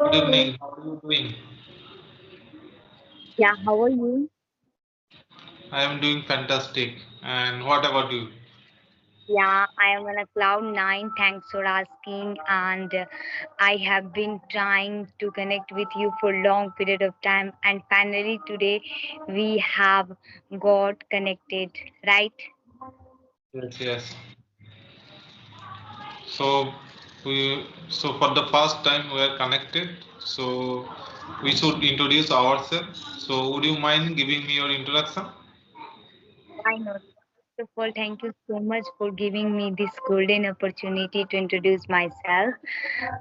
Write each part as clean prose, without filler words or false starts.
Good evening. How are you doing? Yeah, how are you? I am doing fantastic. And what about you? Yeah, I am on a cloud nine. Thanks for asking. And I have been trying to connect with you for long period of time. And finally today we have got connected, right? Yes, yes. So so for the first time we are connected. So we should introduce ourselves. So would you mind giving me your introduction? Why not? First of all, thank you so much for giving me this golden opportunity to introduce myself.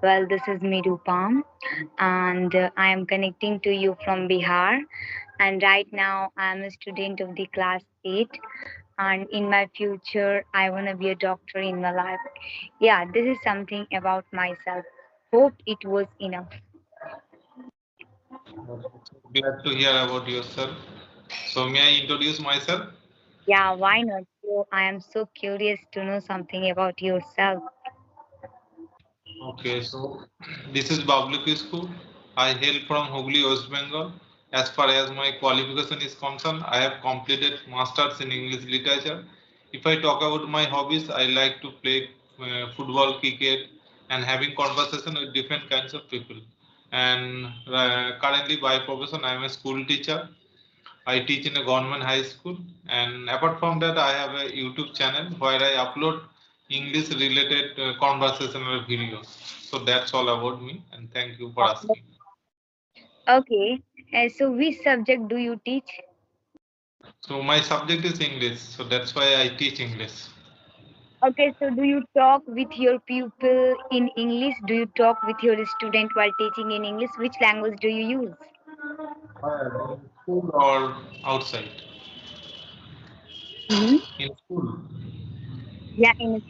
Well, this is Mirupam, and I am connecting to you from Bihar. And right now, I'm a student of the class 8. And in my future, I want to be a doctor in my life. Yeah, this is something about myself. Hope it was enough. Glad to hear about yourself. So may I introduce myself? Yeah, why not? So I am so curious to know something about yourself. Okay, so this is Bablu Kisku. I hail from Hooghly, West Bengal. As far as my qualification is concerned, I have completed masters in English literature. If I talk about my hobbies, I like to play football, cricket, and having conversation with different kinds of people. And currently, by profession, I am a school teacher. I teach in a government high school, and apart from that, I have a YouTube channel where I upload English related conversational videos. So that's all about me, and thank you for asking. Okay, so which subject do you teach? So my subject is English, so that's why I teach English. Okay, so do you talk with your pupil in English? Do you talk with your student while teaching in English? Which language do you use? In school or outside? Hmm. In school. Yeah, in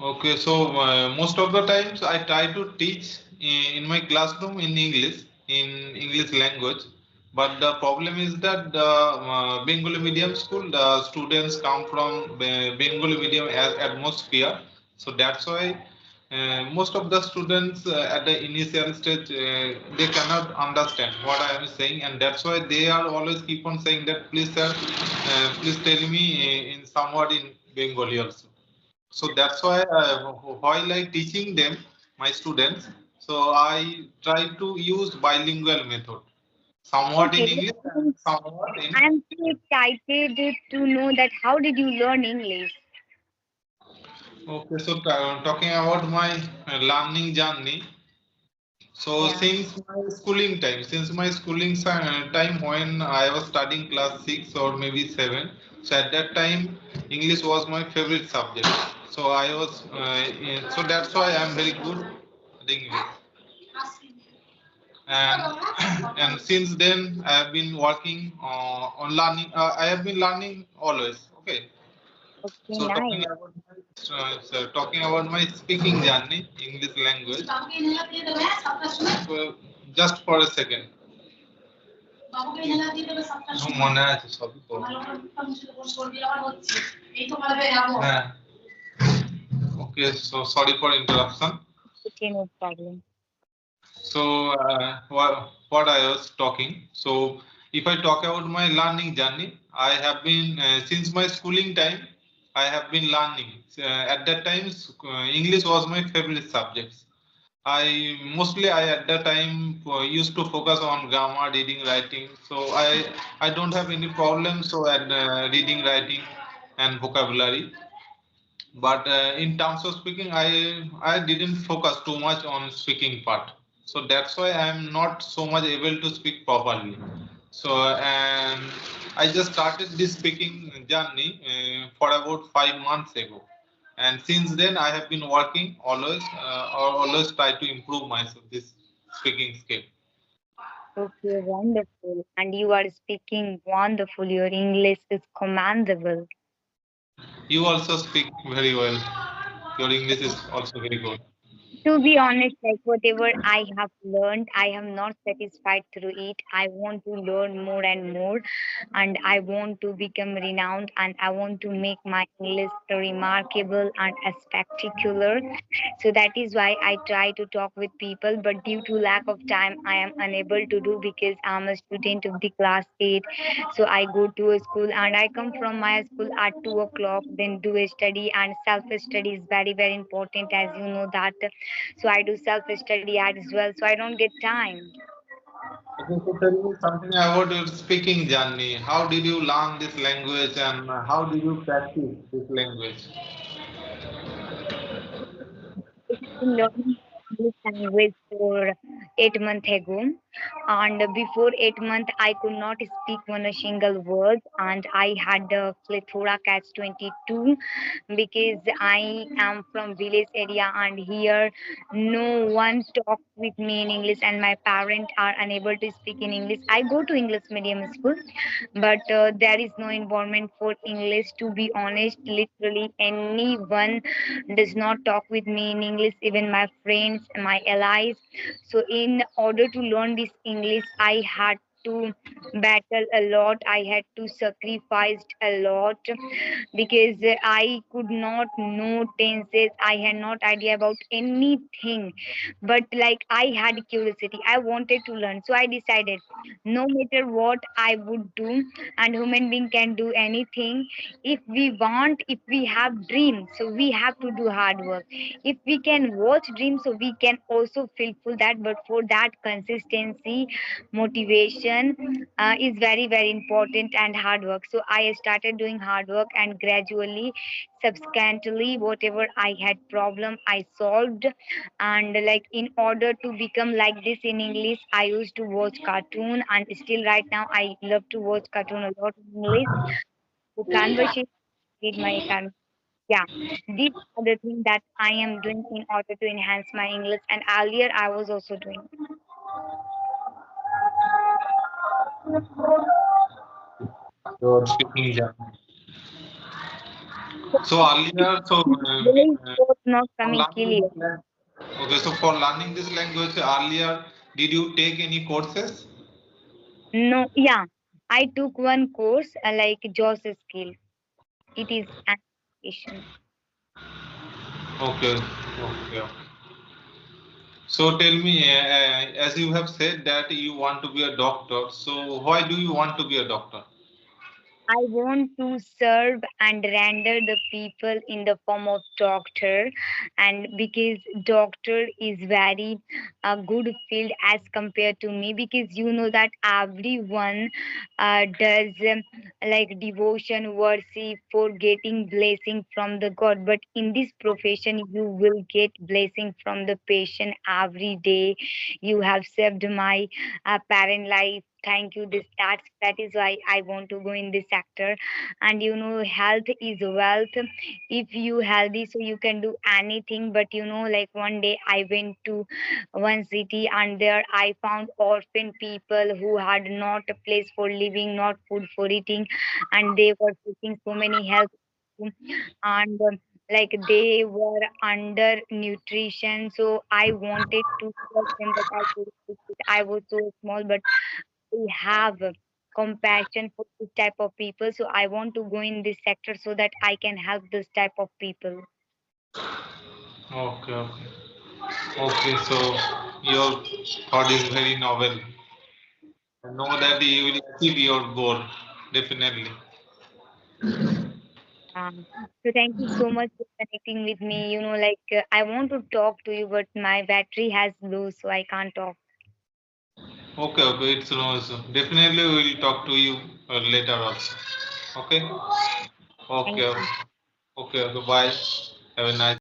Okay, so most of the times I try to teach in my classroom in English language. But the problem is that the Bengali medium school, the students come from Bengali medium as atmosphere. So that's why most of the students at the initial stage they cannot understand what I am saying, and that's why they are always keep on saying that please sir, please tell me in somewhat in Bengali also. So that's why while I teaching them, my students, so I try to use bilingual method, somewhat in okay. English and somewhat in. I'm so excited to know that how did you learn English? Okay, so talking about my learning journey. So Yeah. since my schooling time when I was studying class 6 or maybe 7, so at that time English was my favorite subject. So I was so that's why I'm very good at English. And and since then I have been working on learning. I have been learning always. Okay. Okay, So nice. talking about my speaking journey, English language. So just for a second. মনে আছে সবই তো হ্যাঁ okay so sorry for interruption. Okay, no problem. So, what I was talking. So, if I talk about my learning journey, I have been since my schooling time. I have been learning. At that time, English was my favorite subject. I at that time used to focus on grammar, reading, writing. So I don't have any problems. So at reading, writing, and vocabulary. But in terms of speaking, I didn't focus too much on speaking part. So that's why I'm not so much able to speak properly. So and I just started this speaking journey for about 5 months ago, and since then I have been working always or always try to improve myself this speaking skill. Okay, wonderful. And you are speaking wonderful. Your English is commendable. You also speak very well. Your English is also very good. To be honest, like whatever I have learned, I am not satisfied through it. I want to learn more and more, and I want to become renowned, and I want to make my English remarkable and spectacular. So that is why I try to talk with people, but due to lack of time, I am unable to do because I'm a student of the class 8. So I go to a school and I come from my school at 2 o'clock, then do a study, and self study is very, very important, as you know that. So I do self study as well, so I don't get time. Okay, so tell me something about your speaking journey. How did you learn this language and how did you practice this language? I've been learning English language for 8 months ago, and before 8 months, I could not speak one a single word, and I had a plethora catch 22 because I am from village area, and here no one talks with me in English, and my parents are unable to speak in English. I go to English medium school, but there is no environment for English. To be honest, literally anyone does not talk with me in English, even my friends, my allies. So in order to learn this English, I had to battle a lot. I had to sacrifice a lot because I could not know tenses. I had not idea about anything, but like I had curiosity. I wanted to learn, so I decided no matter what I would do, and human being can do anything if we want. If we have dreams, so we have to do hard work. If we can watch dreams, so we can also fulfill that, but for that consistency, motivation is very, very important, and hard work. So I started doing hard work, and gradually, subsequently, whatever I had problem I solved. And like in order to become like this in English, I used to watch cartoon, and still right now I love to watch cartoon a lot in English. So conversation with my yeah, these are the things that I am doing in order to enhance my English, and earlier I was also doing. Your speaking journey. So earlier, Voice was not for coming learning clear. this language, okay, so for learning this language earlier, did you take any courses? No, yeah, I took one course like JAWS skill. It is an application. Okay, okay. So tell me, as you have said that you want to be a doctor, so why do you want to be a doctor? I want to serve and render the people in the form of doctor, and because doctor is very good field as compared to me, because you know that everyone does like devotion, worship for getting blessing from the God, but in this profession you will get blessing from the patient every day. You have saved my parent life. Thank you. That is why I want to go in this sector. And you know, health is wealth. If you healthy, so you can do anything. But you know, like one day I went to one city, and there I found orphan people who had not a place for living, not food for eating, and they were facing so many health issues, and like they were under nutrition. So I wanted to help them, but I was so small, but we have compassion for this type of people. So I want to go in this sector so that I can help this type of people. Okay, okay. Okay, so your thought is very novel. I know that you will achieve your goal, definitely. So thank you so much for connecting with me. You know, like I want to talk to you, but my battery has low, so I can't talk. Okay, okay, it's no issue. Definitely we will talk to you later also. Okay, Thank okay, you. okay, okay, bye. Have a nice